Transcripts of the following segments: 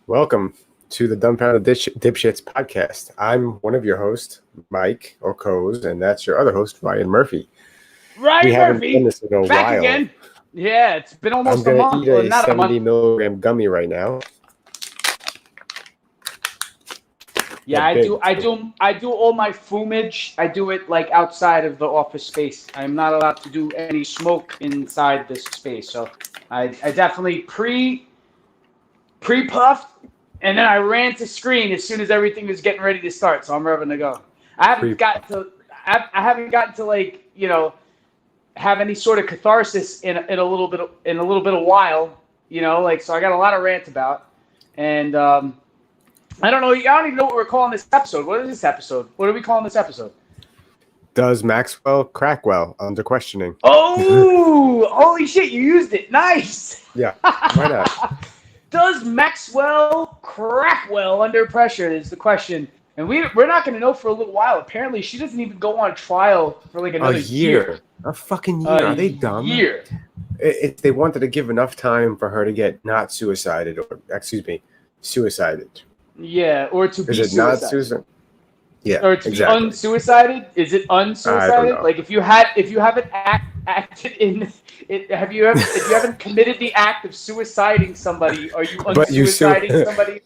Welcome to the Dumbfounded Dipshits podcast. I'm one of your hosts, Mike or Coz, and that's your other host, Ryan Murphy. Ryan We haven't done Murphy, this in a back while. again. Yeah, it's been I'm almost a going to month. eat Well, a not a 70 month. milligram gummy right now. Yeah, I do all my fumage. I do it like outside of the office space. I'm not allowed to do any smoke inside this space. So I definitely pre-puffed, and then I ran to screen as soon as everything was getting ready to start. So I'm ready to go. I haven't gotten to like, have any sort of catharsis in a little bit of while, so I got a lot of rant about, and I don't even know what we're calling this episode. What is this episode? What are we calling this episode? Does Maxwell crack well under questioning? Oh, holy shit, you used it. Nice. Yeah, why not? Does Maxwell crack well under pressure is the question. And we're not going to know for a little while. Apparently, she doesn't even go on trial for like another year. A fucking year. Are they dumb? Year. They wanted to give enough time for her to get not suicided, suicided. Yeah, or to be Is it suicided. not suicide? Yeah, or to exactly. be unsuicided? Is it unsuicided? Like if you haven't acted in it, if you haven't committed the act of suiciding somebody, are you unsuiciding somebody?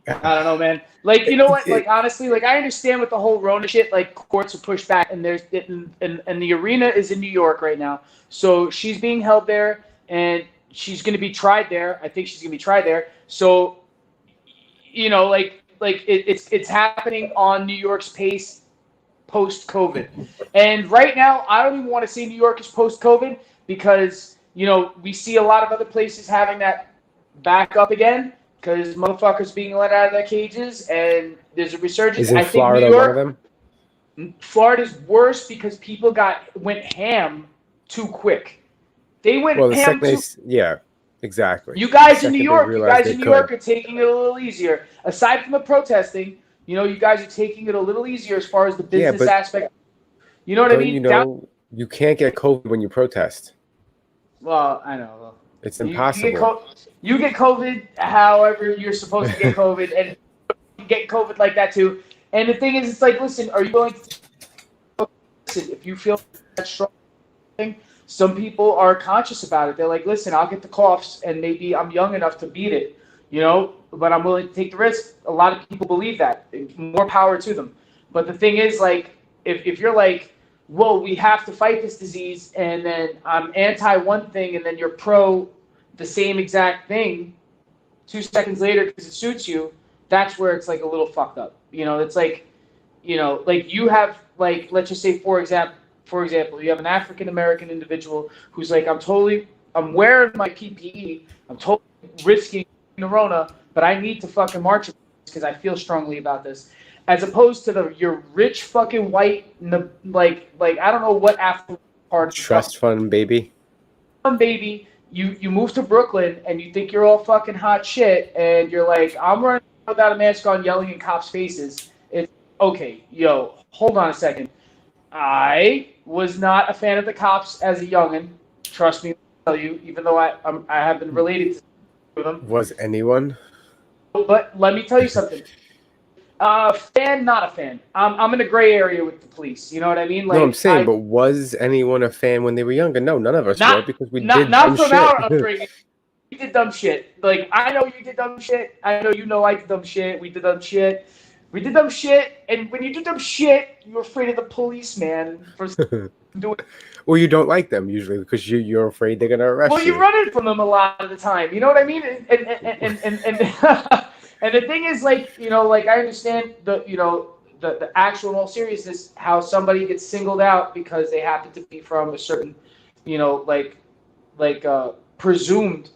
I don't know, man. Like, you know what? Like, honestly, like I understand with the whole Rona shit, like courts are pushed back, and and the arena is in New York right now, so she's being held there, and she's going to be tried there. I think she's going to be tried there. So, it's happening on New York's pace post-COVID. And right now, I don't even want to say New York is post-COVID because, we see a lot of other places having that back up again because motherfuckers being let out of their cages and there's a resurgence. Isn't Florida think New York, one of them? Florida's worse because people went ham too quick. They went ham too. Yeah. Exactly. You guys in New York are taking it a little easier. Aside from the protesting, you guys are taking it a little easier as far as the business aspect. You know what I mean? You can't get COVID when you protest. Well, I know. It's impossible. You get COVID however you're supposed to get COVID, and you get COVID like that too. And the thing is, it's like, listen, are you going to listen if you feel that strong thing? Some people are conscious about it. They're like, listen, I'll get the coughs, and maybe I'm young enough to beat it, but I'm willing to take the risk. A lot of people believe that. More power to them. But the thing is, like, if you're like, whoa, we have to fight this disease, and then I'm anti one thing, and then you're pro the same exact thing 2 seconds later because it suits you, that's where it's like a little fucked up. It's like, like you have, like, let's just say, for example, you have an African-American individual who's like, I'm wearing my PPE, I'm totally risking the Rona, but I need to fucking march because I feel strongly about this. As opposed to your rich fucking white, like I don't know what after part. Trust fund baby. Baby, you move to Brooklyn and you think you're all fucking hot shit, and you're like, I'm running without a mask on, yelling in cops' faces. It's okay, hold on a second. I was not a fan of the cops as a youngin'. Trust me, I'll tell you, even though I have been related to them. Was anyone? But let me tell you something. Fan, not a fan. I'm in a gray area with the police. You know what I mean? Like, no, I'm saying, but was anyone a fan when they were younger? No, none of us were because we did dumb shit. Not from our upbringing. We did dumb shit. Like, I know you did dumb shit. I know I did dumb shit. We did dumb shit. And when you do dumb shit, you're afraid of the policeman for doing it. Well, you don't like them usually because you're afraid they're gonna arrest you. Well, you're running from them a lot of the time. You know what I mean? And the thing is, like, like I understand the actual, in all seriousness, how somebody gets singled out because they happen to be from a certain, presumed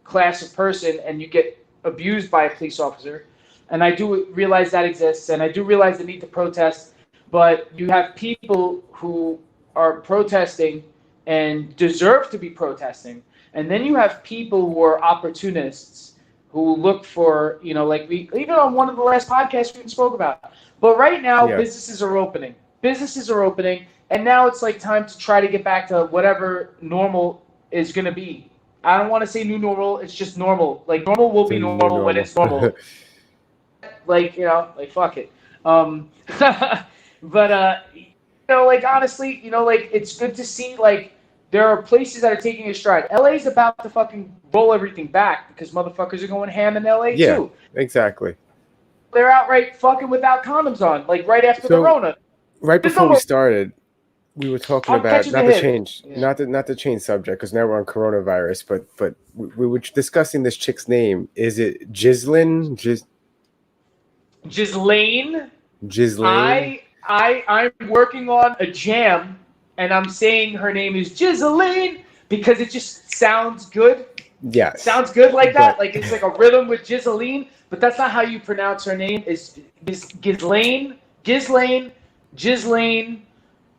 class of person, and you get abused by a police officer. And I do realize that exists, and I do realize the need to protest. But you have people who are protesting and deserve to be protesting, and then you have people who are opportunists who look for, like we even on one of the last podcasts we spoke about. But right now, businesses are opening, and now it's like time to try to get back to whatever normal is going to be I don't want to say new normal. It's just normal. Like normal will be normal when it's normal. Like, you know, like fuck it. But you know, like honestly, you know, like it's good to see like there are places that are taking a stride. LA's about to fucking roll everything back because motherfuckers are going ham in LA too. Exactly. They're outright fucking without condoms on, like right after the Rona. Right before we started, we were talking about not to change subject because now we're on coronavirus, but we were discussing this chick's name. Is it Ghislaine? Ghislaine. Ghislaine. I'm working on a jam, and I'm saying her name is Ghislaine because it just sounds good. Yes. Sounds good like that. Like it's like a rhythm with Ghislaine, but that's not how you pronounce her name. It's Ghislaine.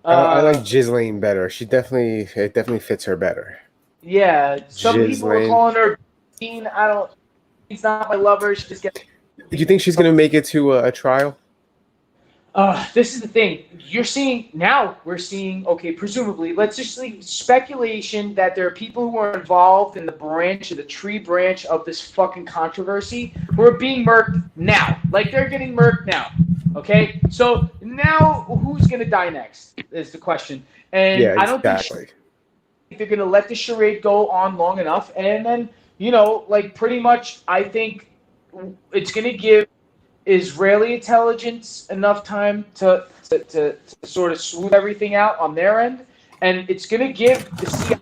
I like Ghislaine better. It definitely fits her better. Yeah. Some people are calling her Bean. She's not my lover. She just gets. Do you think she's gonna make it to a trial? This is the thing. We're seeing, okay, presumably, let's just leave speculation that there are people who are involved in the tree branch of this fucking controversy who are being murked now. Like, they're getting murked now. Okay? So, now, who's going to die next is the question. And yeah, I don't think they're going to let the charade go on long enough. And then, you know, like, pretty much, I think it's going to give Israeli intelligence enough time to sort of smooth everything out on their end, and it's going to give the CIA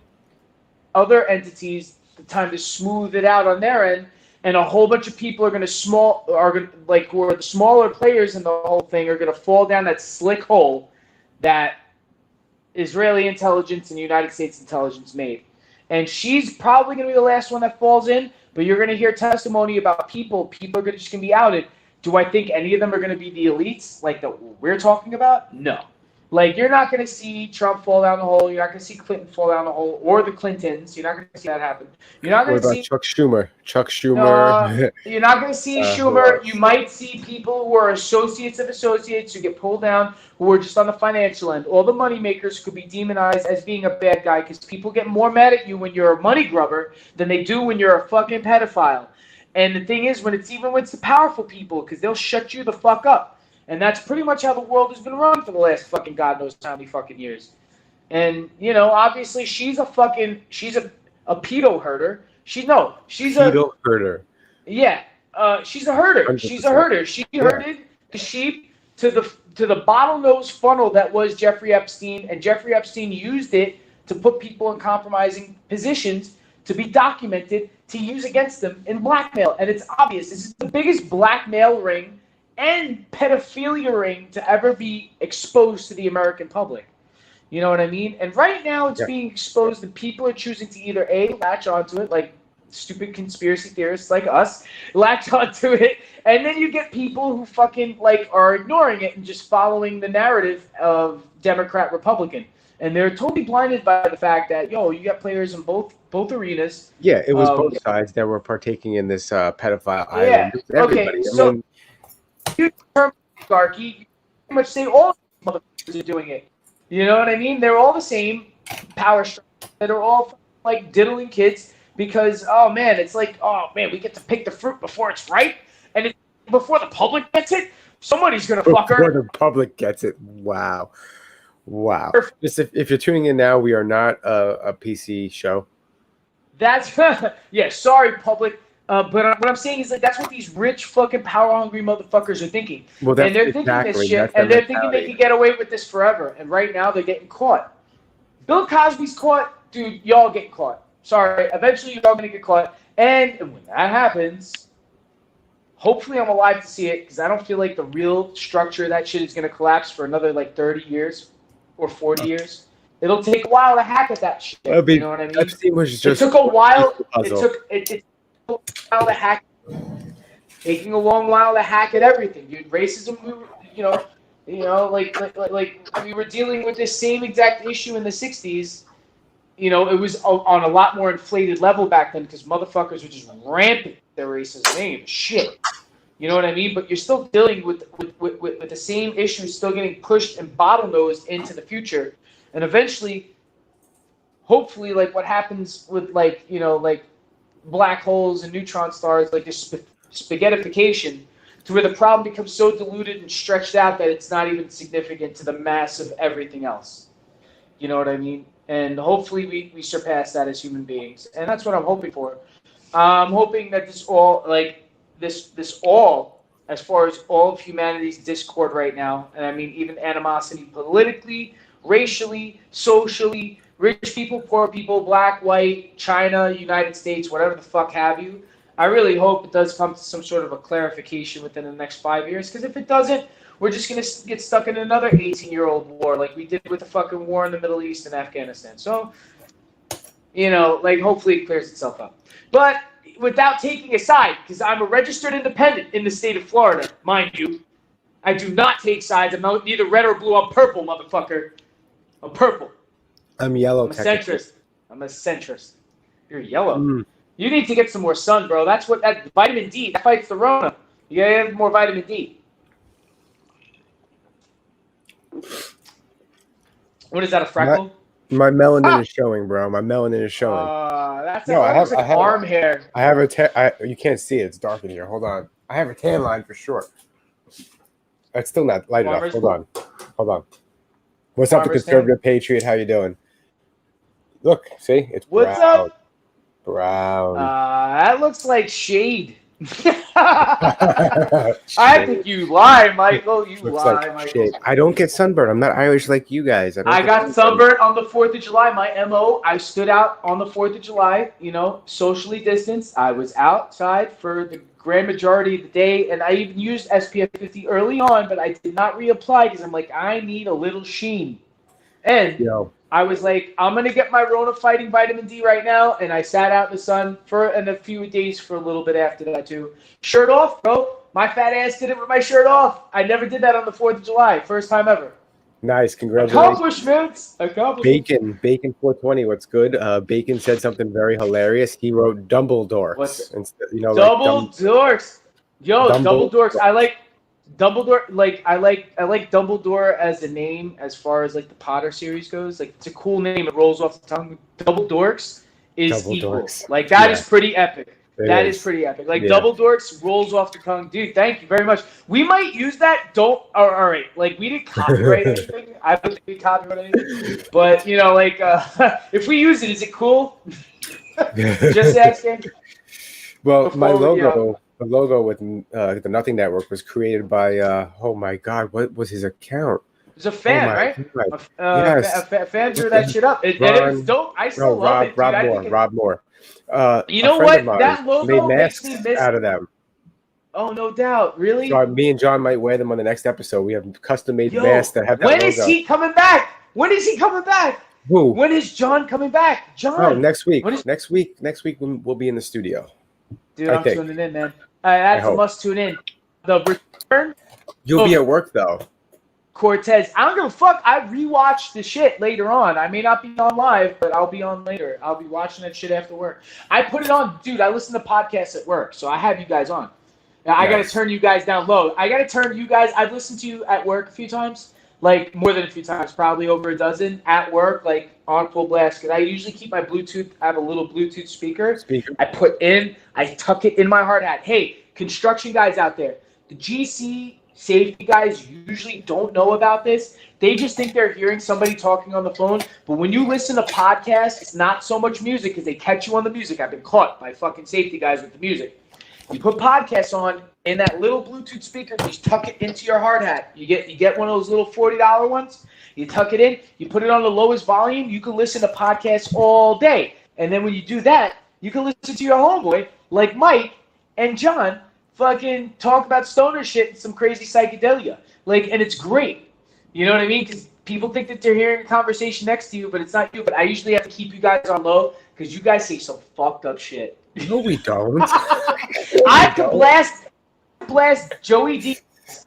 other entities the time to smooth it out on their end, and a whole bunch of people who are the smaller players in the whole thing are going to fall down that slick hole that Israeli intelligence and United States intelligence made. And she's probably going to be the last one that falls in, but you're going to hear testimony about people. People are just going to be outed. Do I think any of them are going to be the elites like that we're talking about? No. Like, you're not going to see Trump fall down the hole. You're not going to see Clinton fall down the hole, or the Clintons. You're not going to see that happen. You're not going to see Chuck Schumer. You're not going to see Schumer. You might see people who are associates of associates who get pulled down, who are just on the financial end. All the money makers could be demonized as being a bad guy because people get more mad at you when you're a money grubber than they do when you're a fucking pedophile. And the thing is, when it's the powerful people, because they'll shut you the fuck up. And that's pretty much how the world has been run for the last fucking God knows how many fucking years. And, you know, obviously she's a pedo herder. She's a pedo herder. Yeah. She's a herder. 100%. She's a herder. She herded the sheep to the bottlenose funnel that was Jeffrey Epstein, and Jeffrey Epstein used it to put people in compromising positions to be documented, to use against them in blackmail. And it's obvious. This is the biggest blackmail ring and pedophilia ring to ever be exposed to the American public. You know what I mean? And right now it's being exposed, and people are choosing to either A, latch onto it, like stupid conspiracy theorists like us, latch onto it, and then you get people who fucking like are ignoring it and just following the narrative of Democrat, Republican. And they're totally blinded by the fact that, you got players in both arenas. Yeah, it was both sides that were partaking in this pedophile island. Okay, so you term oligarchy, you pretty much say all motherfuckers are doing it. You know what I mean? They're all the same power structure that are all like diddling kids because, it's like, we get to pick the fruit before it's ripe, and before the public gets it, somebody's going to fuck her. Before the public gets it. Wow. Just if you're tuning in now, we are not a PC show. That's sorry, public. But what I'm saying is like that's what these rich fucking power hungry motherfuckers are thinking. Well, and they're thinking this shit, and they're thinking they can get away with this forever. And right now they're getting caught. Bill Cosby's caught, dude. Y'all get caught. Sorry, eventually you're all gonna get caught. And when that happens, hopefully I'm alive to see it because I don't feel like the real structure of that shit is gonna collapse for another like 30 years. Or 40 years. It'll take a while to hack at that shit. You know what I mean? Was just it took a while. It took a while to hack. Taking a long while to hack at everything, dude. Racism. Like we were dealing with this same exact issue in the '60s. You know, it was on a lot more inflated level back then because motherfuckers were just rampant their racism. They ain't shit. You know what I mean? But you're still dealing with the same issues still getting pushed and bottlenosed into the future. And eventually, hopefully, like what happens with like, you know, like black holes and neutron stars, like this spaghettification, to where the problem becomes so diluted and stretched out that it's not even significant to the mass of everything else. You know what I mean? And hopefully we surpass that as human beings. And that's what I'm hoping for. I'm hoping that this all, like, this all, as far as all of humanity's discord right now, and I mean even animosity politically, racially, socially, rich people, poor people, black, white, China, United States, whatever the fuck have you. I really hope it does come to some sort of a clarification within the next 5 years, because if it doesn't, we're just going to get stuck in another 18-year-old war like we did with the fucking war in the Middle East and Afghanistan. So, you know, like, hopefully it clears itself up. But without taking a side, because I'm a registered independent in the state of Florida, mind you. I do not take sides. I'm neither red or blue. I'm purple, motherfucker. I'm purple. I'm yellow. I'm a centrist. I'm a centrist. You're yellow. You need to get some more sun, bro. That's what that vitamin D, that fights the Rona. You gotta have more vitamin D. What is that, a freckle? My melanin is showing, bro. My melanin is showing. That's like arm hair. I have you can't see it. It's dark in here. Hold on. I have a tan line for sure. It's still not light enough. Hold on. What's up, the conservative patriot? How you doing? Look, see, it's what's brown. Up? Brown. That looks like shade. I think you lie, Michael. You lie, Michael. Shade. I don't get sunburned. I'm not Irish like you guys. I got sunburned on the 4th of July. My MO, I stood out on the 4th of July, you know, socially distanced. I was outside for the grand majority of the day, and I even used SPF 50 early on, but I did not reapply because I'm like, I need a little sheen. And I was like, I'm going to get my Rona fighting vitamin D right now. And I sat out in the sun for a few days for a little bit after that, too. Shirt off, bro. My fat ass did it with my shirt off. I never did that on the 4th of July. First time ever. Nice. Congratulations. Accomplishments. Bacon 420. What's good? Bacon said something very hilarious. He wrote Dumble Dorks. Instead, you know, Double Dorks. Yo, Double Dorks. I like Dumbledore, like I like Dumbledore as a name as far as like the Potter series goes. Like, it's a cool name. It rolls off the tongue. Double Dorks is equal. Like, that is pretty epic. That is pretty epic. Like, Double Dorks rolls off the tongue. Dude, thank you very much. We might use that. All right. Like, we didn't copyright anything. I don't think we copyright anything. But, you know, like, if we use it, is it cool? Just asking. Well, my logo. The logo with the Nothing Network was created by oh my god, what was his account? It was a fan, right? Yes. A fan drew that shit up. It was dope. I still love it. Rob Moore. You know what? That logo made makes masks me miss out of them. Oh, no doubt. Really? So me and John might wear them on the next episode. We have custom-made masks that have that logo. When is he coming back? When is he coming back? Who? When is John coming back? John. Oh, next week. Next week we'll be in the studio. Dude, I'm tuning in, man. That's a must tune in. The return. You'll be at work though. Cortez. I don't give a fuck. I rewatch the shit later on. I may not be on live, but I'll be on later. I'll be watching that shit after work. I put it on, dude. I listen to podcasts at work, so I have you guys on. Now, I gotta turn you guys down low. I gotta turn you guys. I've listened to you at work a few times, like more than a few times, probably over a dozen at work, like on full blast. Because I usually keep my Bluetooth. I have a little Bluetooth speaker. I tuck it in my hard hat. Hey, construction guys out there, the GC safety guys usually don't know about this. They just think they're hearing somebody talking on the phone. But when you listen to podcasts, it's not so much music because they catch you on the music. I've been caught by fucking safety guys with the music. You put podcasts on in that little Bluetooth speaker, you just tuck it into your hard hat. You get one of those little $40 ones. You tuck it in. You put it on the lowest volume. You can listen to podcasts all day. And then when you do that, you can listen to your homeboy like Mike and John fucking talk about stoner shit and some crazy psychedelia. Like, and it's great. You know what I mean? Because people think that they're hearing a conversation next to you, but it's not you. But I usually have to keep you guys on low because you guys say some fucked up shit. No, we don't. I could blast Joey Diaz.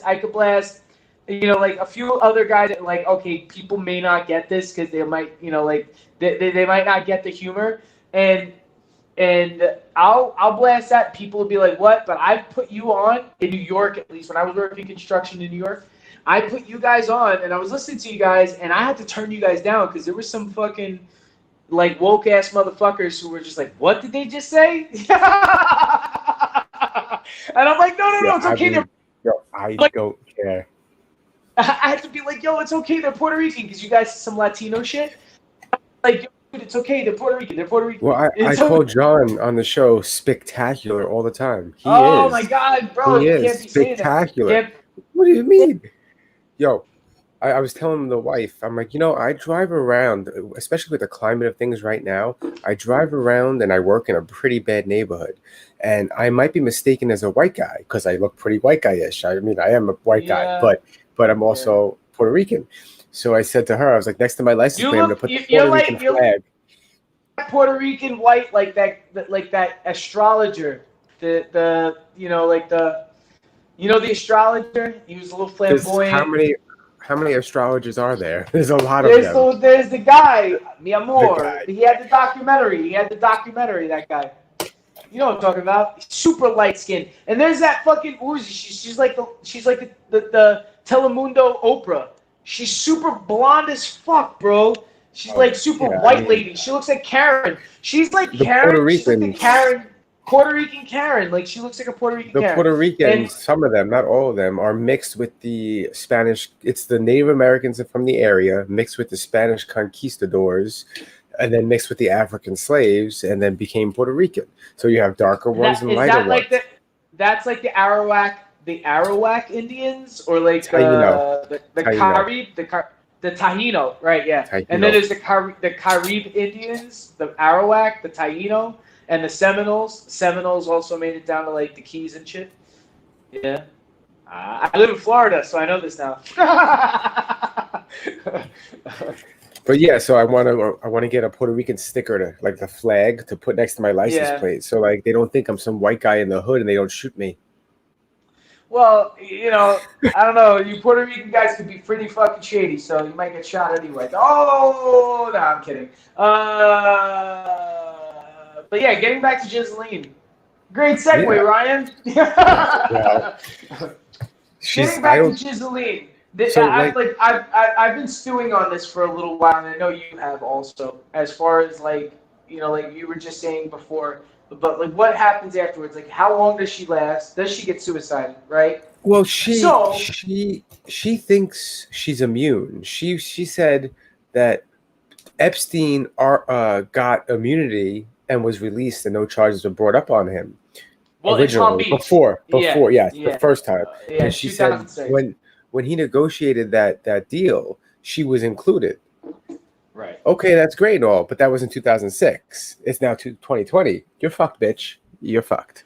I could blast, you know, like a few other guys that, like, okay, people may not get this because they might, you know, like they might not get the humor, and I'll blast that. People will be like, what? But I've put you on in New York, at least when I was working construction in New York. I put you guys on, and I was listening to you guys, and I had to turn you guys down because there was some fucking like woke ass motherfuckers who were just like, "What did they just say?" And I'm like, "No, it's okay." I don't care. I had to be like, "Yo, it's okay. They're Puerto Rican because you guys some Latino shit." Like, dude, it's okay. They're Puerto Rican. They're Puerto Rican. Well, I call John on the show spectacular all the time. He is. My God, bro! He You is can't be saying spectacular. What do you mean? Yo, I was telling the wife, I'm like, I drive around, especially with the climate of things right now. I drive around and I work in a pretty bad neighborhood. And I might be mistaken as a white guy because I look pretty white guy-ish. I mean, I am a white guy, but I'm also Puerto Rican. So I said to her, I was like, next to my license plate, I'm going to put the Puerto Rican flag. Puerto Rican white, like that astrologer. The astrologer? He was a little flamboyant. How many astrologers are there? There's a lot of them. So there's the guy, mi amor. He had the documentary. That guy. You know what I'm talking about? Super light skinned. And there's that fucking Uzi. She's like the Telemundo Oprah. She's super blonde as fuck, bro. She's like super white lady. She looks like Karen. She's like Karen. She's like the Karen. Puerto Rican Karen. Like, she looks like a Puerto Rican Karen. The Puerto Ricans, some of them, not all of them, are mixed with the Spanish. It's the Native Americans from the area mixed with the Spanish conquistadors, and then mixed with the African slaves, and then became Puerto Rican. So you have darker ones and lighter ones. That's like the Arawak Indians, or like the Carib, the Taino, right? Yeah. Taino. And then there's the Carib Indians, the Arawak, the Taino. And the Seminoles. Seminoles also made it down to like the Keys and shit. Yeah. I live in Florida, so I know this now. But yeah, so I want to get a Puerto Rican sticker to like the flag to put next to my license plate, so like they don't think I'm some white guy in the hood and they don't shoot me. Well, I don't know. You Puerto Rican guys could be pretty fucking shady, so you might get shot anyway. Oh, no, I'm kidding. But yeah, getting back to Giseline. Great segue, Ryan. Getting back to Giseline. I've been stewing on this for a little while, and I know you have also. As far as like you were just saying before, but like what happens afterwards? Like, how long does she last? Does she get suicided? Right? Well, she thinks she's immune. She said that Epstein got immunity and was released, and no charges were brought up on him. Well, originally, before, the first time. And she said 2006. when he negotiated that deal, she was included. Right. Okay, that's great and all, but that was in 2006. It's now 2020. You're fucked, bitch. You're fucked.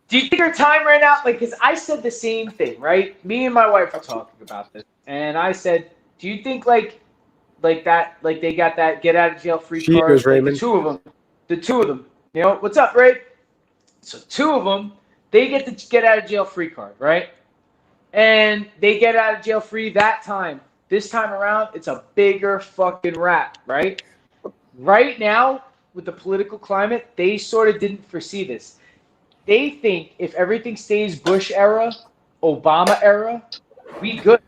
Do you think her time ran out? Like, because I said the same thing, right? Me and my wife were talking about this, and I said, do you think like that, like they got that get out of jail free card? Like, the two of them. What's up, Ray? So two of them, they get the get out of jail free card, right? And they get out of jail free that time. This time around, it's a bigger fucking rap, right? Right now, with the political climate, they sort of didn't foresee this. They think if everything stays Bush era, Obama era, we good.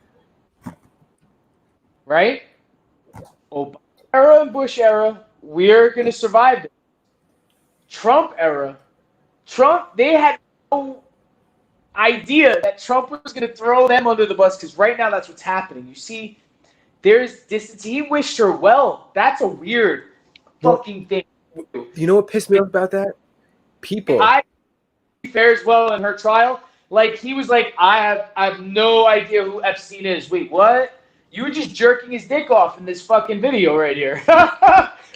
Right? Obama era and Bush era, we're going to survive it. Trump era, they had no idea that Trump was going to throw them under the bus, because right now that's what's happening. You see, there's distance. He wished her well. That's a weird fucking thing. You know what pissed me off about that? People. Fares well in her trial. Like, he was like, I have no idea who Epstein is. Wait, what? You were just jerking his dick off in this fucking video right here.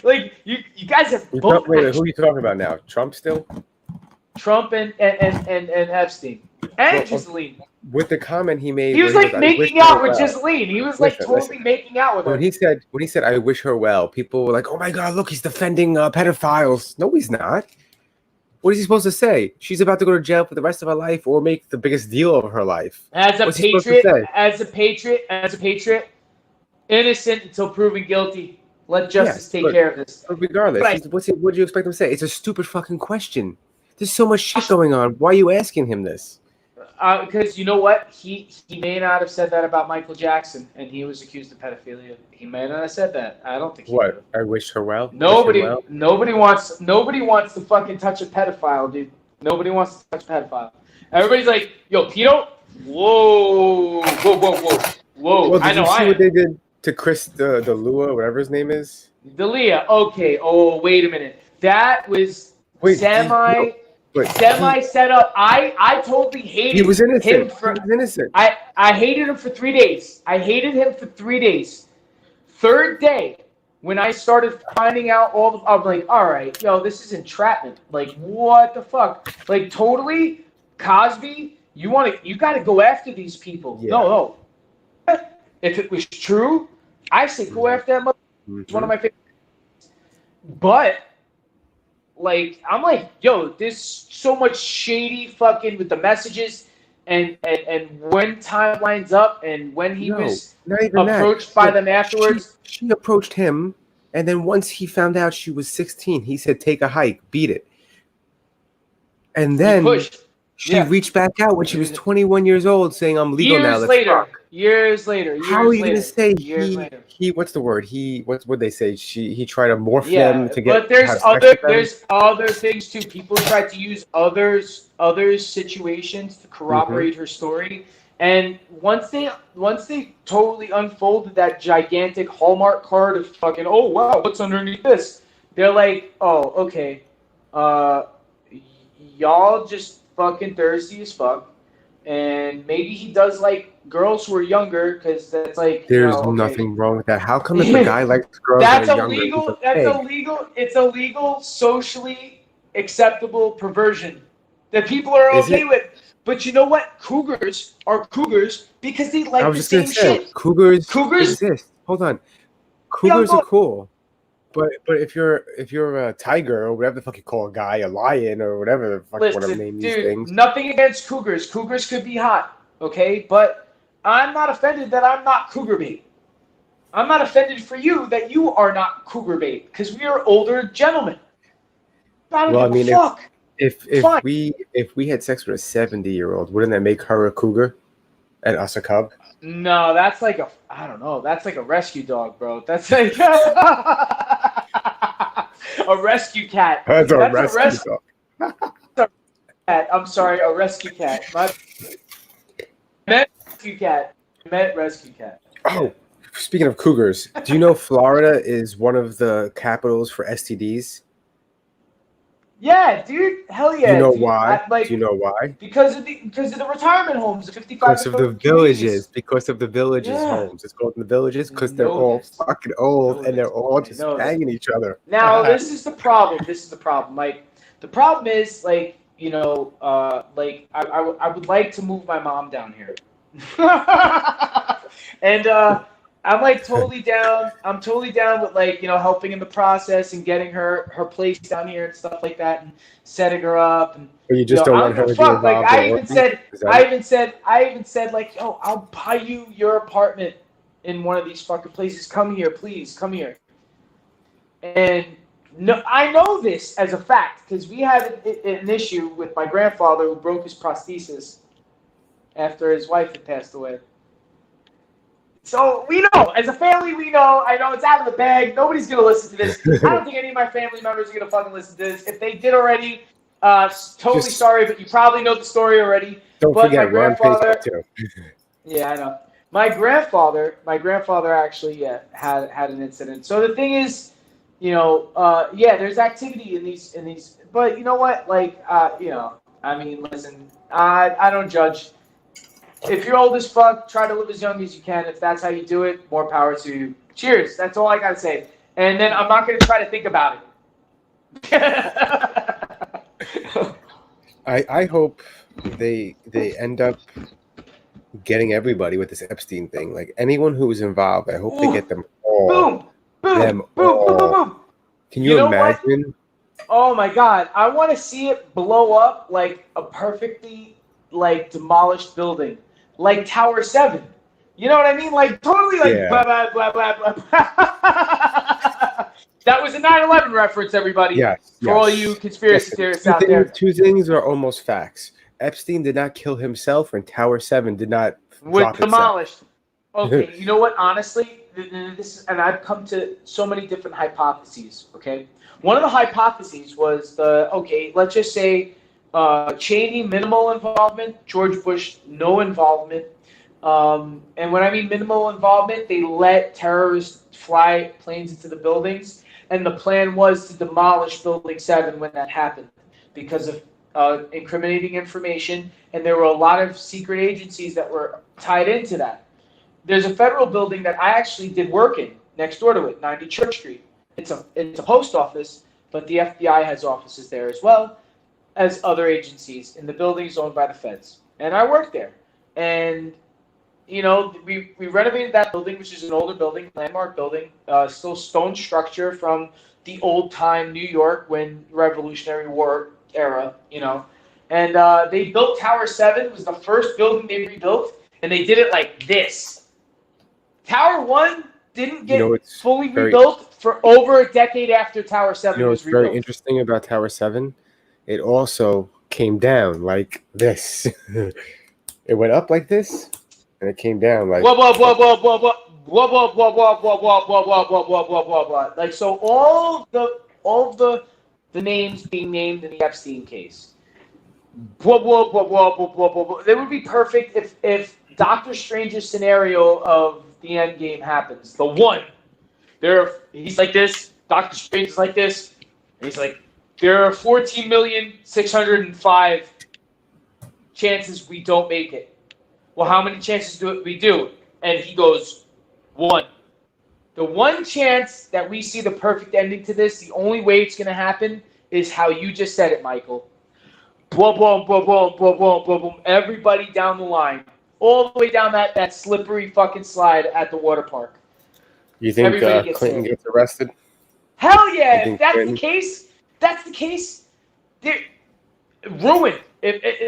Like, you guys have both. Wait, who are you talking about now? Trump still? Trump and Epstein. And Giseline. With the comment he made. He was like making out with Giseline. He was like totally making out with her. When he said, I wish her well, people were like, oh my God, look, he's defending pedophiles. No, he's not. What is he supposed to say? She's about to go to jail for the rest of her life, or make the biggest deal of her life. As a patriot, innocent until proven guilty. Let justice take care of this. But regardless, what do you expect him to say? It's a stupid fucking question. There's so much shit going on. Why are you asking him this? Because you know what? He may not have said that about Michael Jackson, and he was accused of pedophilia. He may not have said that. I don't think he would have. I wish her well. Nobody wants to fucking touch a pedophile, dude. Nobody wants to touch a pedophile. Everybody's like, yo, pedo? Whoa. Well, did you see what they did to Chris the Lua, whatever his name is? Delia. Okay. Oh, wait a minute. That was semi set up. I totally hated him. He was innocent. He was innocent. I hated him for 3 days. Third day, when I started finding out I'm like, all right, yo, this is entrapment. Like, what the fuck? Like, totally, Cosby, you got to go after these people. Yeah. No. If it was true, I say go after that mother. It's one of my favorite. But, like, I'm like, yo, there's so much shady fucking with the messages and when time lines up and when he was approached by them afterwards. She approached him, and then once he found out she was 16, he said, take a hike, beat it. And then she reached back out when she was 21 years old saying, I'm legal now. Years later. How are you going to say he what's the word? What'd they say? He tried to morph them to get. But there's other things too. People tried to use others situations to corroborate her story. And once they totally unfolded that gigantic Hallmark card of fucking, oh wow, what's underneath this? They're like, oh, okay. Y'all just fucking thirsty as fuck. And maybe he does like girls who are younger because that's like there's nothing wrong with that. How come if a guy likes girls that are younger? It's illegal, socially acceptable perversion that people are okay with. But you know what? Cougars are cougars because they like the same shit. Cougars exist. Hold on. Cougars are cool. But if you're a tiger or whatever the fuck you call a guy, a lion or whatever the fuck you want to name these things. Nothing against cougars. Cougars could be hot, okay? But I'm not offended that I'm not cougar bait. I'm not offended for you that you are not cougar bait because we are older gentlemen. Fuck. If we had sex with a 70-year-old, wouldn't that make her a cougar and us a cub? No, that's like I don't know. That's like a rescue dog, bro. That's like a rescue cat. That's a rescue dog. I'm sorry, a rescue cat. I meant rescue cat. Oh, speaking of cougars, do you know Florida is one of the capitals for STDs? Yeah, dude. Hell yeah. Do you know dude. why? Do you know why? Because of the retirement homes, the 55. Because of the villages. Because of the villages homes. It's called the villages because they're all fucking old and they're all just banging each other. Now this is the problem. Like the problem is like like I would like to move my mom down here, and I'm like totally down. I'm totally down with like helping in the process and getting her place down here and stuff like that and setting her up. And but you just don't want her to be involved. Like I even said like, yo, I'll buy you your apartment in one of these fucking places. Come here, please, come here. And no, I know this as a fact because we had an issue with my grandfather who broke his prosthesis after his wife had passed away. So we know, as a family, we know. I know it's out of the bag. Nobody's gonna listen to this. I don't think any of my family members are gonna fucking listen to this. If they did already, sorry, but you probably know the story already. Don't forget, we're on Facebook too. Yeah, I know. My grandfather actually had an incident. So the thing is, there's activity in these. But you know what? Like, I mean, listen, I don't judge. If you're old as fuck, try to live as young as you can. If that's how you do it, more power to you. Cheers. That's all I gotta say. And then I'm not gonna try to think about it. I hope they end up getting everybody with this Epstein thing. Like anyone who was involved, I hope they get them all. Boom. Can you imagine? What? Oh my God! I want to see it blow up like a perfectly demolished building. Like Tower 7. You know what I mean? Like totally blah, blah, blah, blah, blah. That was a 9/11 reference, everybody. Yes. For all you conspiracy theorists out there. Two things are almost facts. Epstein did not kill himself, and Tower 7 did not Was drop demolished. Okay, you know what? Honestly, and I've come to so many different hypotheses. Okay, one of the hypotheses was let's just say Cheney minimal involvement, George Bush no involvement, and when I mean minimal involvement, they let terrorists fly planes into the buildings, and the plan was to demolish Building 7 when that happened because of incriminating information, and there were a lot of secret agencies that were tied into that. There's a federal building that I actually did work in next door to it, 90 Church Street. It's a post office, but the FBI has offices there as well as other agencies, and the building is owned by the feds. And I worked there. And, you know, we renovated that building, which is an older building, landmark building, still stone structure from the old-time New York when Revolutionary War era, you know. And they built Tower 7. It was the first building they rebuilt, and they did it like this. Tower 1 didn't get fully rebuilt for over a decade after Tower 7 was rebuilt. What's very interesting about Tower 7? It also came down like this. It went up like this, and it came down like... Like, so all the names being named in the Epstein case. It would be perfect if Doctor Strange's scenario of the end game happens. The one, he's like this. Doctor Strange is like this. And he's like, there are 14,605,000 chances we don't make it. Well, how many chances do we do? And he goes, 1. The one chance that we see the perfect ending to this, the only way it's going to happen is how you just said it, Michael. Boom, boom, boom, boom, boom, boom, boom, boom. Everybody down the line. All the way down that slippery fucking slide at the water park. You think Clinton gets arrested? Hell yeah! If that's the case, they're ruined.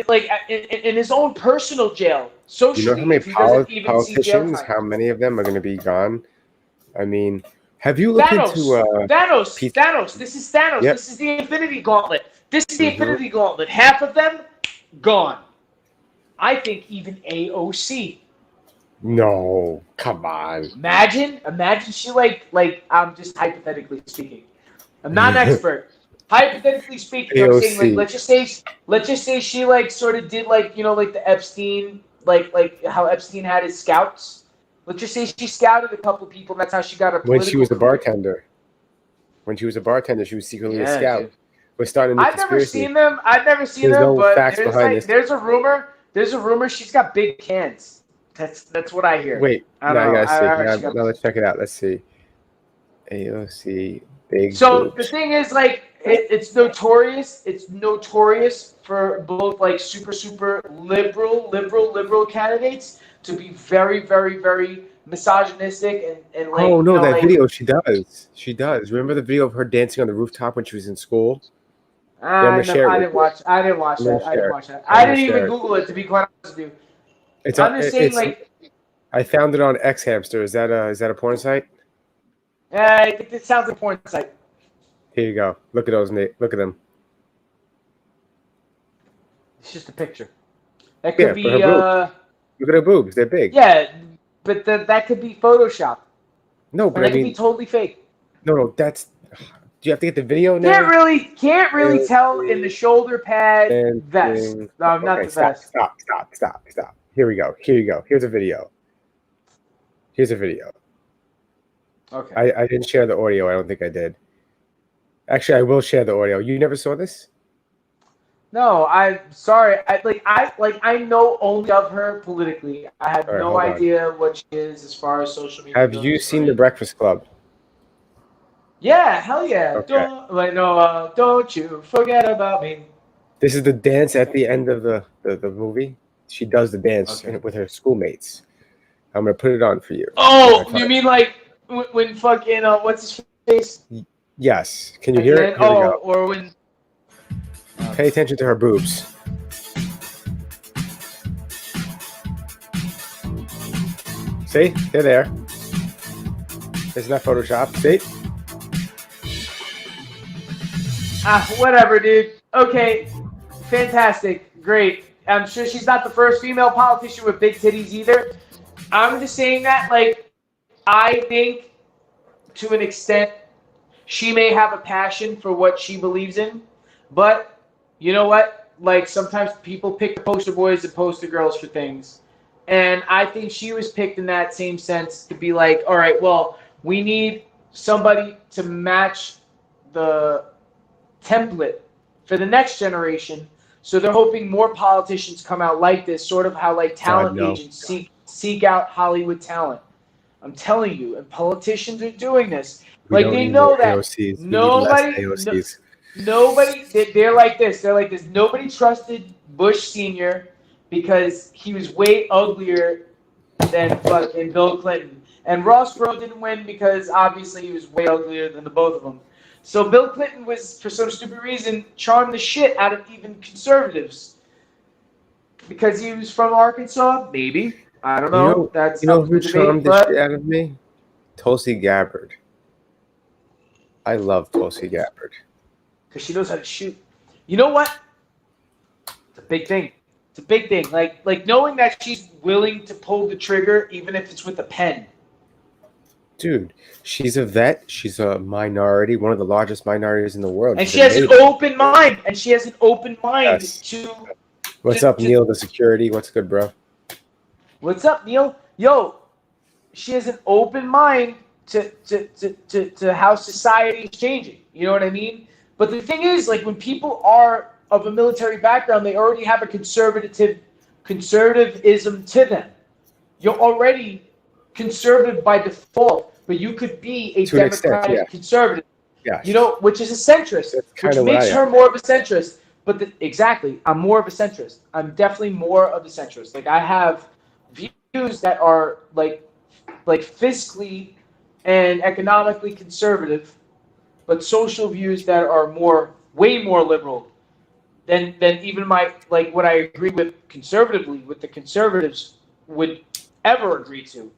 Like in his own personal jail. Socially, you know how many politicians, how many of them are going to be gone? I mean, have you looked into... Thanos. This is Thanos. Yep. This is the Infinity Gauntlet. Infinity Gauntlet. Half of them, gone. I think even AOC. No, come on. Imagine she like I'm just hypothetically speaking. I'm not an expert. Hypothetically speaking, I'm saying like let's just say she like sort of did like, you know, like the Epstein, like how Epstein had his scouts. Let's just say she scouted a couple of people. And that's how she got her political When she was a bartender. When she was a bartender, she was secretly a scout. Dude. We're starting the conspiracy. I've never seen them, but there's a rumor. There's a rumor she's got big cans. That's what I hear. Wait, I gotta see. Now let's check it out. Let's see. AOC big. So boobs. the thing is, like, it's notorious. It's notorious for both like super liberal candidates to be very, very, very misogynistic and like. Oh no, that video she does. She does. Remember the video of her dancing on the rooftop when she was in school? I didn't watch that. I didn't even Google it, to be quite honest with you. I'm just saying, like, I found it on X Hamster. Is that a porn site? It sounds like a porn site. Here you go. Look at those. Look at them. It's just a picture. That could be. Look at her boobs. They're big. Yeah, but that could be Photoshop. No, but that could be totally fake. No, that's. Do you have to get the video now? Can't really tell in the shoulder pad vest. No, not the vest. Stop. Here we go. Here you go. Here's a video. Okay. I didn't share the audio. I don't think I did. Actually, I will share the audio. You never saw this? No, I'm sorry. I know only of her politically. I have no idea what she is as far as social media. Have you seen The Breakfast Club? Yeah, hell yeah. Okay. Don't you forget about me. This is the dance at the end of the movie. She does the dance with her schoolmates. I'm going to put it on for you. Oh, you mean like when fucking, what's his face? Yes. Can you hear it? Here we go. Or when... Pay attention to her boobs. See? They're there. Isn't that Photoshop? See? Whatever, dude. Okay. Fantastic. Great. I'm sure she's not the first female politician with big titties either. I'm just saying that, like, I think to an extent she may have a passion for what she believes in, but you know what? Like, sometimes people pick the poster boys and poster girls for things. And I think she was picked in that same sense to be like, all right, well, we need somebody to match the template for the next generation. So they're hoping more politicians come out like this, sort of how like talent agents seek out Hollywood talent. I'm telling you, and politicians are doing this. Like, they know that AOCs. nobody, they're like this. They're like this. Nobody trusted Bush Sr. because he was way uglier than fucking Bill Clinton. And Ross Perot didn't win because obviously he was way uglier than the both of them. So Bill Clinton was, for some stupid reason, charmed the shit out of even conservatives. Because he was from Arkansas? Maybe. I don't know. You know who charmed the shit out of me? Tulsi Gabbard. I love Tulsi Gabbard. Because she knows how to shoot. You know what? It's a big thing. It's a big thing. Like knowing that she's willing to pull the trigger even if it's with a pen. Dude, she's a vet. She's a minority, one of the largest minorities in the world. And she has an open mind. Yes. What's up, Neil, the security? What's good, bro? What's up, Neil? Yo, she has an open mind to how society is changing. You know what I mean? But the thing is, like, when people are of a military background, they already have a conservatism to them. You're already conservative by default, but you could be a democratic conservative. Yes. You know, which is a centrist, which makes her more of a centrist. But exactly, I'm more of a centrist. I'm definitely more of a centrist. Like, I have views that are like fiscally and economically conservative, but social views that are way more liberal than even what I agree with conservatively, with the conservatives would ever agree to.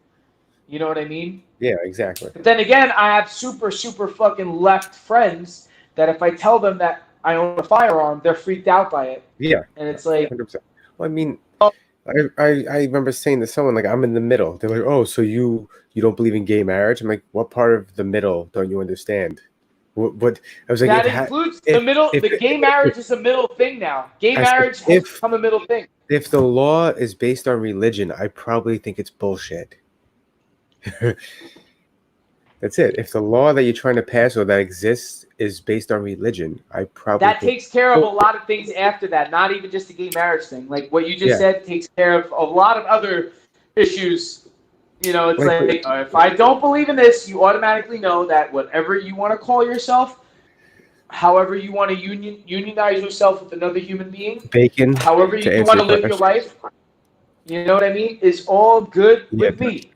You know what I mean? Yeah, exactly. But then again, I have super fucking left friends that if I tell them that I own a firearm, they're freaked out by it. Yeah. And it's like 100%. Well, I mean, I remember saying to someone, like, I'm in the middle. They're like, oh, so you don't believe in gay marriage? I'm like, what part of the middle don't you understand? What I was like, that includes the middle. The gay marriage is a middle thing now. Gay marriage has become a middle thing. If the law is based on religion, I probably think it's bullshit. That's it. If the law that you're trying to pass or that exists is based on religion, I probably takes care of a lot of things after that. Not even just the gay marriage thing. Like what you just said takes care of a lot of other issues. You know, it's like if I don't believe in this, you automatically know that whatever you want to call yourself, however you want to unionize yourself with another human being, bacon, however you want to live your life, you know what I mean, is all good with me.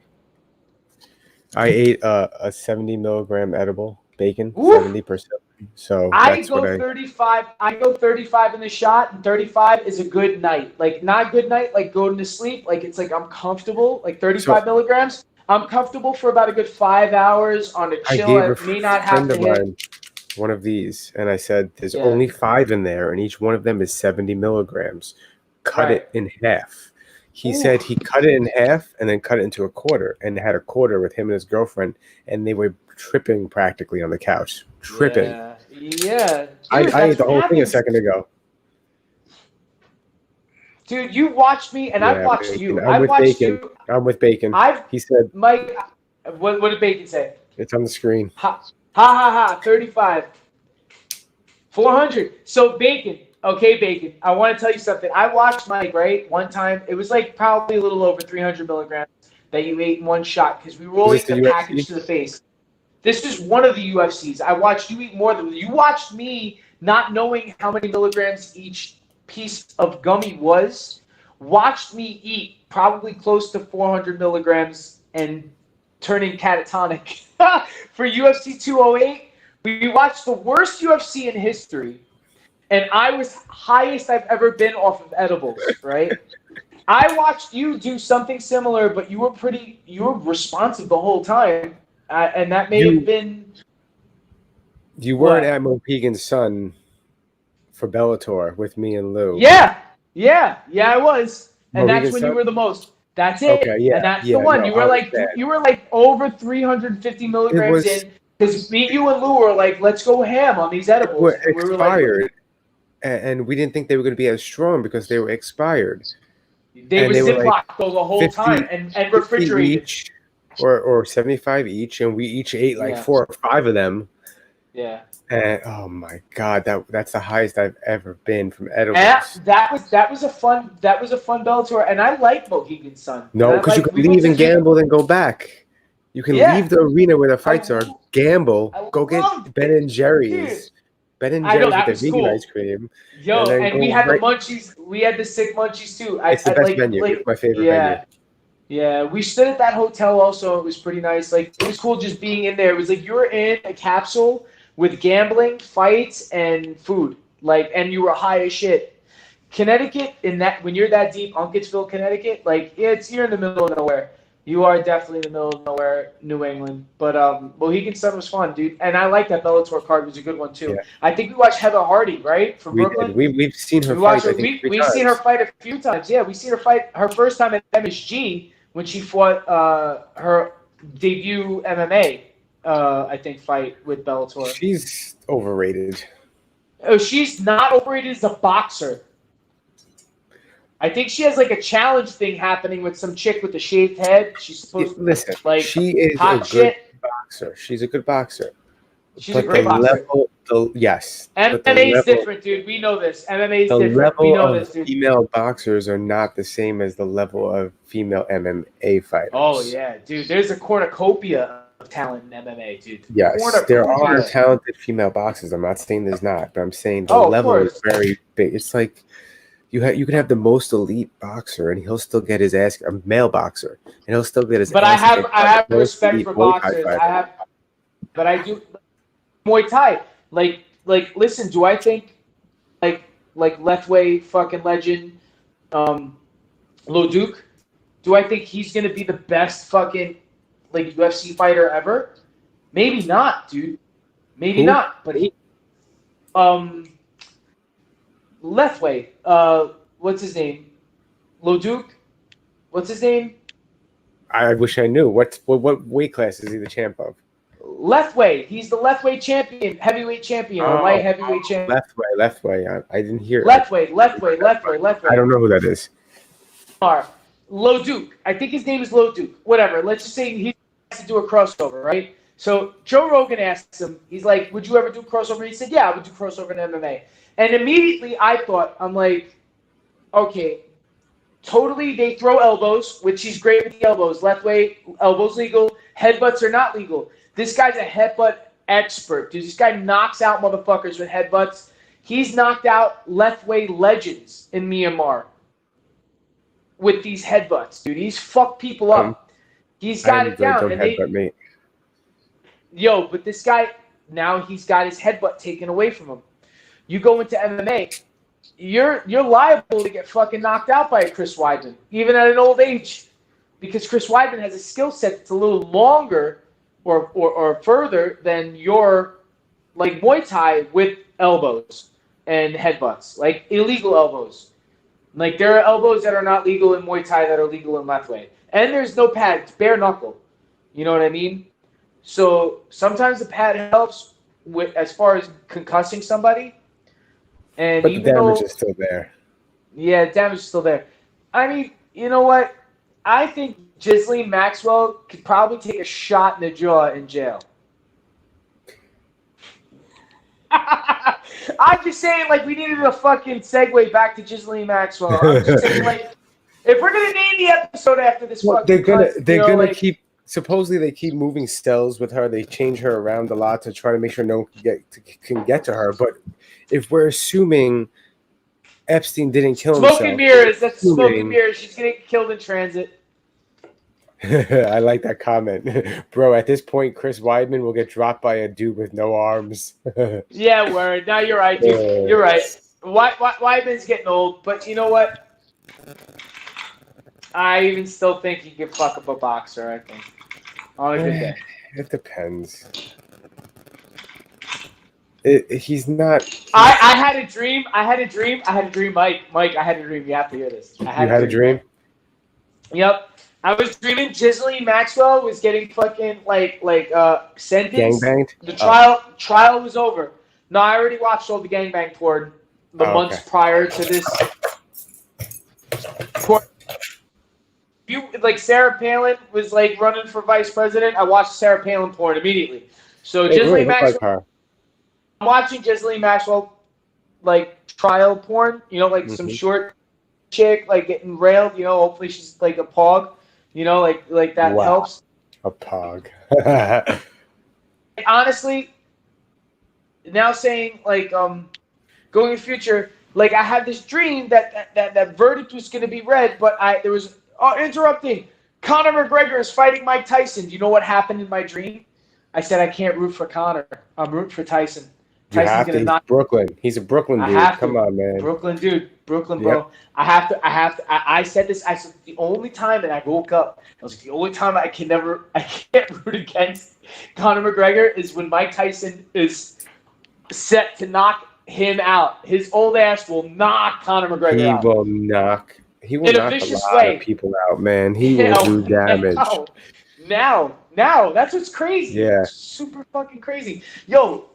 I ate a 70 milligram edible bacon, 70%. So I go 35. I go 35 in the shot, and 35 is a good night. Like not good night, like going to sleep. Like it's like I'm comfortable. Like 35 milligrams. I'm comfortable for about a good 5 hours on a chill. I may not have to hit one of these, and I said, "There's only 5 in there, and each one of them is 70 milligrams. Cut it in half." He said he cut it in half and then cut it into a quarter, and had a quarter with him and his girlfriend, and they were tripping practically on the couch. Tripping. Yeah. Dude, I ate the whole thing a second ago. Dude, you watched me, and I've watched you. I'm with Bacon. He said, Mike, what did Bacon say? It's on the screen. Ha, ha, ha, 35. 400. So, Bacon. Okay, Bacon, I want to tell you something. I watched Mike, right, one time. It was like probably a little over 300 milligrams that you ate in one shot because we were rolling the package to the face. This is one of the UFCs. I watched you eat more than you watched me not knowing how many milligrams each piece of gummy was. Watched me eat probably close to 400 milligrams and turning catatonic. For UFC 208, we watched the worst UFC in history. And I was highest I've ever been off of edibles, right? I watched you do something similar, but you were responsive the whole time. And that may have been... You weren't at Mohegan's Sun for Bellator with me and Lou. Yeah, Yeah, I was, and Mohegan that's when Sun? you were the most. That's it, Okay, yeah, and that's the yeah, one. no, You I were like understand. over 350 It milligrams was in because me, you, and Lou were like, let's go ham on these edibles, and we were like, expired, and we didn't think they were going to be as strong because they were expired, they were and they were like Ziploc though the whole 50, time and 50 refrigerated. each, or 75 each, and we each ate like 4 or 5 of them. Yeah. And oh my god, that's the highest I've ever been from edibles. And that was a fun Bellator, and I like Mohegan Sun. No, because you can leave and gamble, then go back. You can leave the arena where the fights are, gamble, go get Ben and Jerry's. Ben and Jerry's with the vegan ice cream. Yo, and we had the munchies. We had the sick munchies too. It's the best venue. It's my favorite venue. Yeah, we stood at that hotel also. It was pretty nice. Like, it was cool just being in there. It was like you were in a capsule with gambling, fights, and food. Like, and you were high as shit. Connecticut, when you're that deep, Uncasville, Connecticut, like, you're in the middle of nowhere. You are definitely in the middle of nowhere, New England. But Mohegan Sun was fun, dude. And I like that Bellator card. It was a good one, too. Yeah. I think we watched Heather Hardy, right? From Brooklyn? We've seen her fight, We've seen her fight a few times. Yeah, we've seen her fight her first time at MSG when she fought her debut MMA, I think, fight with Bellator. She's overrated. Oh, she's not overrated as a boxer. I think she has like a challenge thing happening with some chick with a shaved head. She's supposed to like she is a good boxer. She's a good boxer. She's a great boxer. Yes. MMA is different, dude. We know this. MMA is different. We know this, dude. Female boxers are not the same as the level of female MMA fighters. Oh yeah, dude. There's a cornucopia of talent in MMA, dude. Yes, there are talented female boxers. I'm not saying there's not, but I'm saying the level is very big. It's like you can have the most elite boxer and he'll still get his ass, a male boxer, and he'll still get his. But I have respect for boxers. But I do Muay Thai. Like listen, do I think like Lethway fucking legend, Lo Duke? Do I think he's gonna be the best fucking like UFC fighter ever? Maybe not, dude. Maybe not. But he, Lethway, what's his name? Lo Duke? What's his name? I wish I knew. What weight class is he the champ of? Lethway. He's the Lethway champion, heavyweight champion, or light heavyweight champion. Lethway. I didn't hear. Lethway. I don't know who that is. Lo Duke. I think his name is Lo Duke. Whatever. Let's just say he has to do a crossover, right? So Joe Rogan asked him, he's like, would you ever do crossover? He said, yeah, I would do crossover in MMA. And immediately I thought, I'm like, okay, totally they throw elbows, which he's great with the elbows. Lethway, elbows legal. Headbutts are not legal. This guy's a headbutt expert, dude. This guy knocks out motherfuckers with headbutts. He's knocked out Lethway legends in Myanmar with these headbutts, dude. He's fucked people up. He's got it down. And but this guy, now he's got his headbutt taken away from him. You go into MMA, you're liable to get fucking knocked out by a Chris Weidman, even at an old age, because Chris Weidman has a skill set that's a little longer or further than your like Muay Thai with elbows and headbutts, like illegal elbows. Like there are elbows that are not legal in Muay Thai that are legal in Lethway, and there's no pad; it's bare knuckle. You know what I mean? So sometimes the pad helps with as far as concussing somebody. And but the damage is still there. Yeah, damage is still there. I mean, you know what? I think Ghislaine Maxwell could probably take a shot in the jaw in jail. I'm just saying, like, we needed a fucking segue back to Ghislaine Maxwell. I'm just saying, like, if we're gonna name the episode after this, they're gonna keep. Supposedly, they keep moving stills with her. They change her around a lot to try to make sure no one can get to her. But if we're assuming Epstein didn't kill himself, smoke and mirrors. That's smoke and mirrors. She's gonna get killed in transit. I like that comment, bro. At this point, Chris Weidman will get dropped by a dude with no arms. Yeah, word. Now you're right, dude. You're right. Weidman's getting old, but you know what? I even still think he could fuck up a boxer. I think. On a good day. It depends. he's not. I had a dream. Mike, I had a dream. You have to hear this. You had a dream? Yep. I was dreaming Ghislaine Maxwell was getting fucking sentenced. Gangbanged? The trial was over. No, I already watched all the gangbang porn the months prior to this. Sarah Palin was running for vice president. I watched Sarah Palin porn immediately. So Ghislaine Maxwell. I'm watching Ghislaine Maxwell trial porn. Some short chick getting railed. Hopefully she's a pog. That helps. A pog. Honestly, now saying going in the future, I had this dream that verdict was going to be read, but there was interrupting. Conor McGregor is fighting Mike Tyson. Do you know what happened in my dream? I said I can't root for Conor. I'm rooting for Tyson. Tyson's gonna knock Brooklyn. He's a Brooklyn dude. Come on, man. Brooklyn dude. Brooklyn, bro. Yep. I said this. I said the only time that I woke up, I was the only time I can't root against Conor McGregor is when Mike Tyson is set to knock him out. His old ass will knock Conor McGregor out. He will knock a lot of people out, man. He will do damage. Now, that's what's crazy. Yeah. It's super fucking crazy. Yo,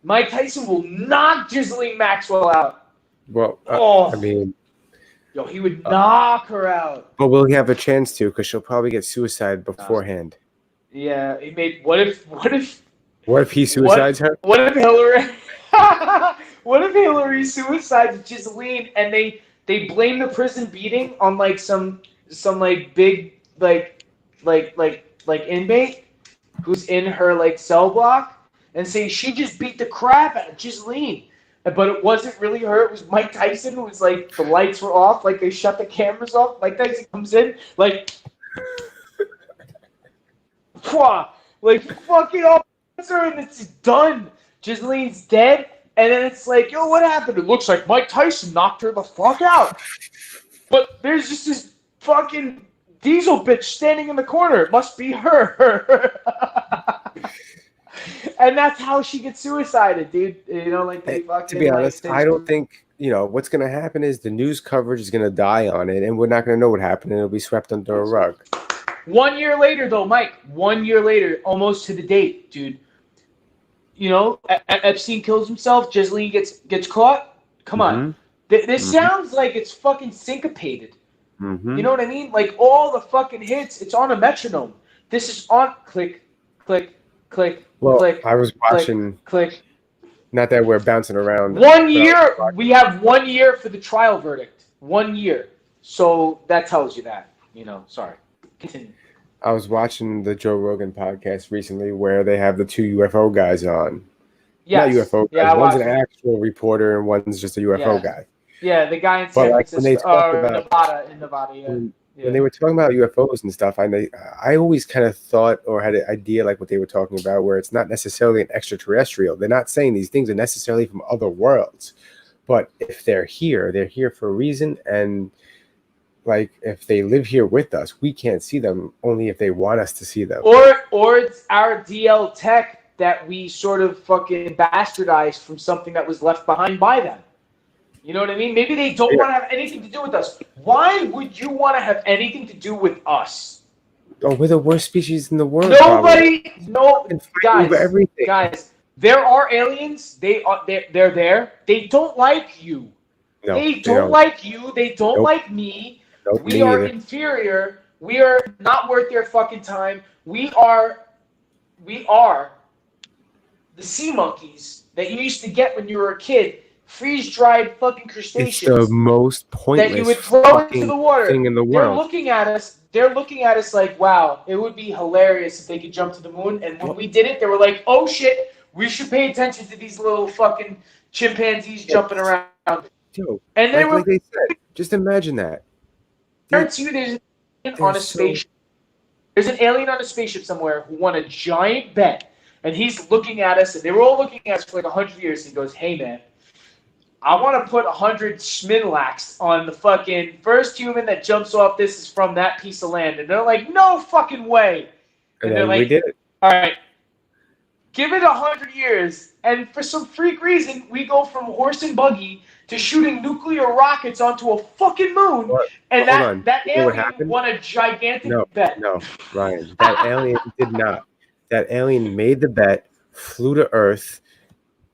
Mike Tyson will knock Ghislaine Maxwell out. Well, I mean... Yo, he would knock her out. But will he have a chance to? Because she'll probably get suicide beforehand. Yeah, he made... What if he suicides her? What if Hillary... what if Hillary suicides Ghislaine and they blame the prison beating on some big inmate who's in her cell block and say she just beat the crap out of Ghislaine, but it wasn't really her. It was Mike Tyson who was the lights were off, they shut the cameras off. Mike Tyson comes in fucking up her and it's done. Ghislaine's dead. And then it's yo, what happened? It looks like Mike Tyson knocked her the fuck out. But there's just this fucking diesel bitch standing in the corner. It must be her. And that's how she gets suicided, dude. They fucking... To be honest, I don't think, what's going to happen is the news coverage is going to die on it, and we're not going to know what happened, and it'll be swept under a rug. 1 year later, though, Mike. 1 year later, almost to the date, dude. Epstein kills himself. Ghislaine gets caught. Come on. This sounds like it's fucking syncopated. Mm-hmm. You know what I mean? All the fucking hits, it's on a metronome. This is on click, click, click, click. I was watching. Click. Not that we're bouncing around. 1 year. We have 1 year for the trial verdict. 1 year. So that tells you that. Sorry. Continue. I was watching the Joe Rogan podcast recently where they have the two UFO guys on. Yes. Not UFO guys. Yeah, one's an actual reporter and one's just a UFO guy. Yeah, the guy in San Francisco, Nevada. Yeah. When they were talking about UFOs and stuff, I always kind of thought or had an idea what they were talking about, where it's not necessarily an extraterrestrial. They're not saying these things are necessarily from other worlds, but if they're here for a reason. And if they live here with us, we can't see them only if they want us to see them. Or it's our DL tech that we sort of fucking bastardized from something that was left behind by them. You know what I mean? Maybe they don't want to have anything to do with us. Why would you want to have anything to do with us? Oh, we're the worst species in the world. Guys, there are aliens. They're there. They don't like you. No, they don't like you. They don't like me. Nope, we are inferior. We are not worth their fucking time. We are the sea monkeys that you used to get when you were a kid. Freeze-dried fucking crustaceans. It's the most pointless that you would throw into the water. Thing in the world. They're looking at us like, wow, it would be hilarious if they could jump to the moon. And when we did it, they were like, oh shit, we should pay attention to these little fucking chimpanzees jumping around. Yo, and they like they said, just imagine that. There's an alien on a spaceship. There's an alien on a spaceship somewhere who won a giant bet, and he's looking at us, and they were all looking at us for 100 years. And he goes, "Hey man, I want to put 100 Schmidlax on the fucking first human that jumps off. This is from that piece of land." And they're like, "No fucking way!" And they're like, "We did it." All right, Give it 100 years, and for some freak reason, we go from horse and buggy to shooting nuclear rockets onto a fucking moon, What? and Hold on. that You know what alien happened? won a gigantic No, bet. no, Ryan. That alien did not. That alien made the bet, flew to Earth,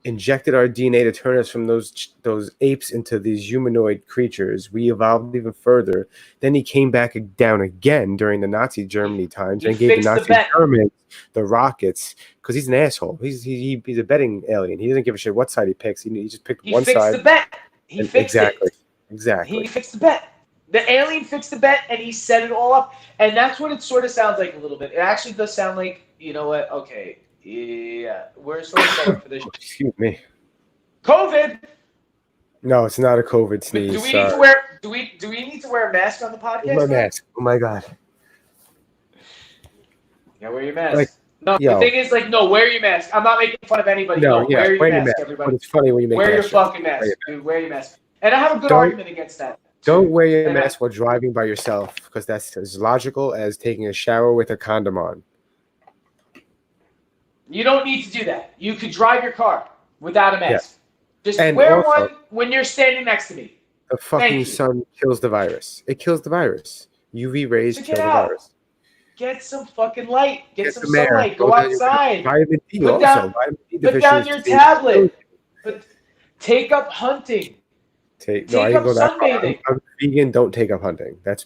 injected our DNA to turn us from those apes into these humanoid creatures. We evolved even further. Then he came back down again during the Nazi Germany times He and gave the fixed the Nazi bet. Germans the rockets because he's an asshole. He's a betting alien. He doesn't give a shit what side he picks. He just picked He one fixed side. the bet. He fixed Exactly. it. Exactly. He fixed the bet. The alien fixed the bet, and he set it all up. And that's what it sort of sounds like a little bit. It actually does sound like, you know what? Okay, yeah, we're sort of set up for this. Excuse me. COVID. No, it's not a COVID sneeze. Do we need to wear? Do we need to wear a mask on the podcast? Where's my mask? Oh my god. Yeah, wear your mask. Like, no, the thing is, like, no, wear your mask. I'm not making fun of anybody. No, wear your mask, everybody. But it's funny when you make wear your jokes. fucking mask, dude. Wear your mask. And I have a good argument against that. Don't wear your mask while driving by yourself because that's as logical as taking a shower with a condom on. You don't need to do that. You could drive your car without a mask. Yes. Just And wear also, one when you're standing next to me. The fucking sun kills the virus. It kills the virus. UV rays kill the virus. Get some fucking light. Get some air. sunlight. Go outside. Vitamin D put also. Down, Vitamin D put down your tablet. Take up hunting. Take up sunbathing. I'm vegan. Don't take up hunting. That's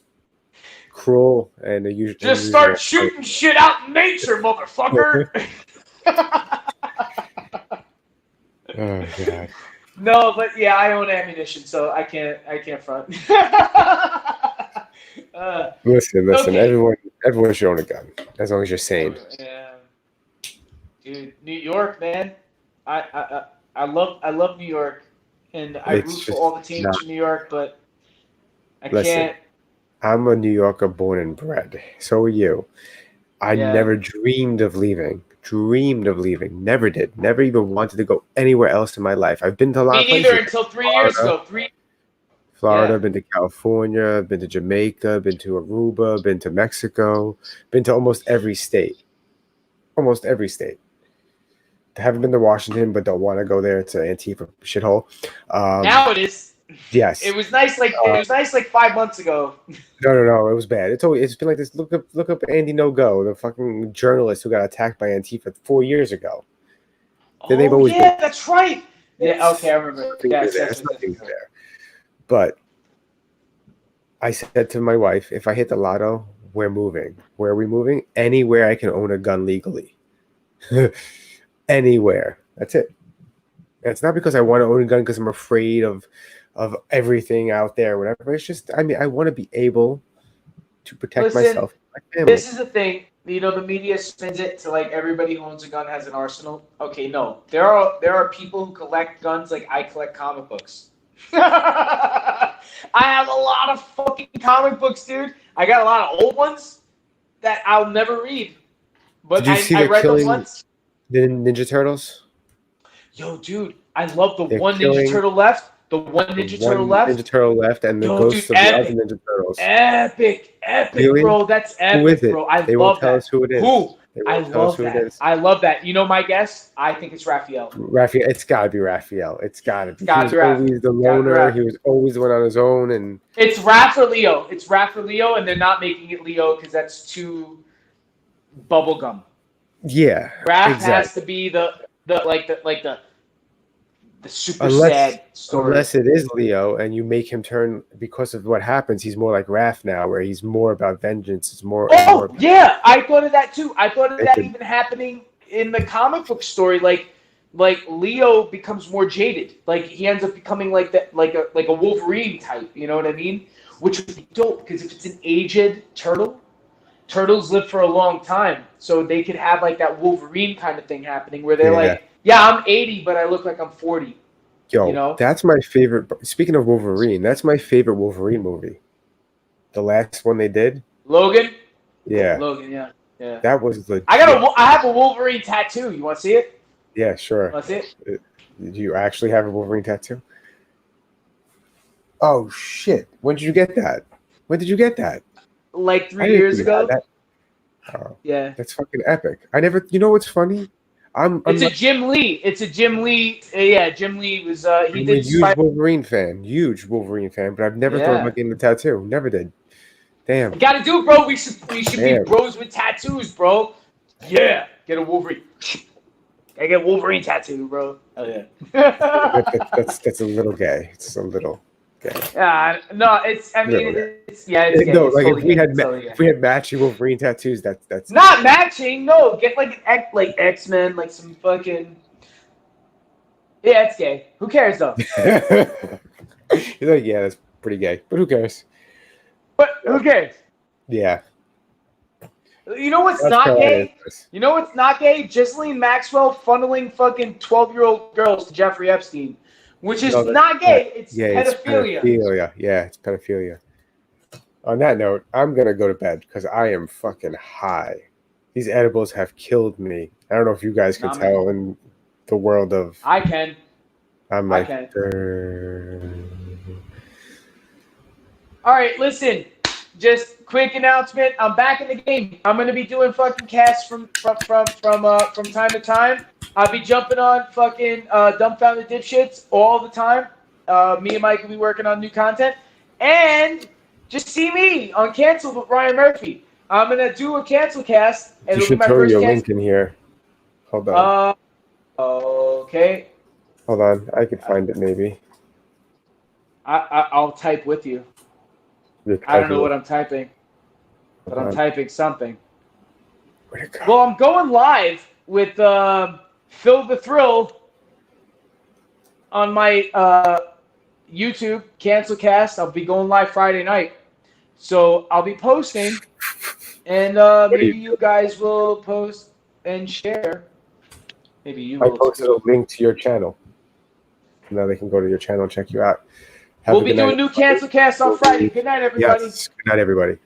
cruel and usually. Just start shooting shit out in nature, motherfucker. Oh god. No, but yeah, I own ammunition, so I can't front. Listen. Okay. Everyone should own a gun as long as you're sane. Yeah, dude, New York, man. I love New York, and I root for all the teams in New York, but I can't. I'm a New Yorker born and bred. So are you. I never dreamed of leaving. Never did. Never even wanted to go anywhere else in my life. I've been to a lot of places. Me neither until 3 years ago. Florida, been to California, been to Jamaica, been to Aruba, been to Mexico, been to almost every state. Almost every state. I haven't been to Washington, but don't want to go there. It's an Antifa shithole. Now it is. Yes. It was nice like 5 months ago. No. It was bad. It's been like this. Look up Andy No Go, the fucking journalist who got attacked by Antifa 4 years ago. They've always been. That's right. Yeah. Okay, I remember. There's nothing there. But I said to my wife, if I hit the lotto, we're moving. Where are we moving? Anywhere I can own a gun legally. Anywhere. That's it. And it's not because I want to own a gun because I'm afraid of everything out there, whatever. It's just, I want to be able to protect myself and my family. This is the thing. The media spins it to like everybody who owns a gun has an arsenal. Okay, no. There are people who collect guns like I collect comic books. I have a lot of fucking comic books, dude. I got a lot of old ones that I'll never read. But I read them once. The Ninja Turtles? Yo, dude, I love the one Ninja Turtle left. The one Ninja Turtle left. Ninja Turtle left, and the ghosts of the other Ninja Turtles. Epic, really? Bro. That's epic, who is it? Bro. I they love won't tell that. Us who it is. Who? I love that. I love that. You know my guess? I think it's Raphael. It's got to be Raphael. It's got to be. He was always the loner. He was always the one on his own. And it's Raph or Leo. It's Raph or Leo, and they're not making it Leo because that's too bubblegum. Yeah, Raph has to be the super sad story. Unless it is Leo and you make him turn because of what happens, he's more like Raph now, where he's more about vengeance. It's more. Yeah, I thought of that too. I thought of that even happening in the comic book story. Like Leo becomes more jaded. Like he ends up becoming like a Wolverine type. You know what I mean? Which would be dope because if it's an aged turtle. Turtles live for a long time, so they could have like that Wolverine kind of thing happening where they're like, yeah, I'm 80, but I look like I'm 40. Yo, that's my favorite. Speaking of Wolverine, that's my favorite Wolverine movie. The last one they did. Logan? Yeah. Logan, yeah. That was legit. I have a Wolverine tattoo. You want to see it? Yeah, sure. Want to see it? Do you actually have a Wolverine tattoo? Oh, shit. When did you get that? Like 3 years ago. Oh, yeah. That's fucking epic. You know what's funny? It's a Jim Lee. It's a Jim Lee. Yeah, Jim Lee was. He I'm did a huge Wolverine fan. Huge Wolverine fan, but I've never thought about getting a tattoo. Never did. Damn. Gotta do it, bro. We should be bros with tattoos, bro. Yeah. Get a Wolverine. I get a Wolverine tattoo, bro. Oh yeah. that's a little gay. It's a little gay. No, it's. I mean, it's gay. No, it's like totally if we had matching Wolverine tattoos, that's not matching. No, get like X-Men, like some fucking. Yeah, it's gay. Who cares though? You're like, yeah, that's pretty gay, but who cares? But who cares? Yeah. You know what's not gay? You know what's not gay? Ghislaine Maxwell funneling fucking 12-year-old girls to Jeffrey Epstein, which is not gay. It's pedophilia. It's pedophilia. Yeah, it's pedophilia. On that note, I'm going to go to bed because I am fucking high. These edibles have killed me. I don't know if you guys can tell in the world of... I can. I'm like... All right, listen. Just quick announcement. I'm back in the game. I'm gonna be doing fucking casts from time to time. I'll be jumping on fucking Dumbfounded Dipshits all the time. Me and Mike will be working on new content. And just see me on Cancelled with Ryan Murphy. I'm gonna do a cancel cast. And you should throw your link in here. Hold on. Okay. Hold on. I could find it maybe. I'll type with you. I don't know what I'm typing, but I'm typing something. Well, I'm going live with Phil the Thrill on my YouTube Cancel Cast. I'll be going live Friday night, so I'll be posting, and maybe you guys will post and share. Maybe you will. I posted a link to your channel. Now they can go to your channel and check you out. We'll be doing new Cancel Cast on Friday. Good night, everybody. Yes. Good night, everybody.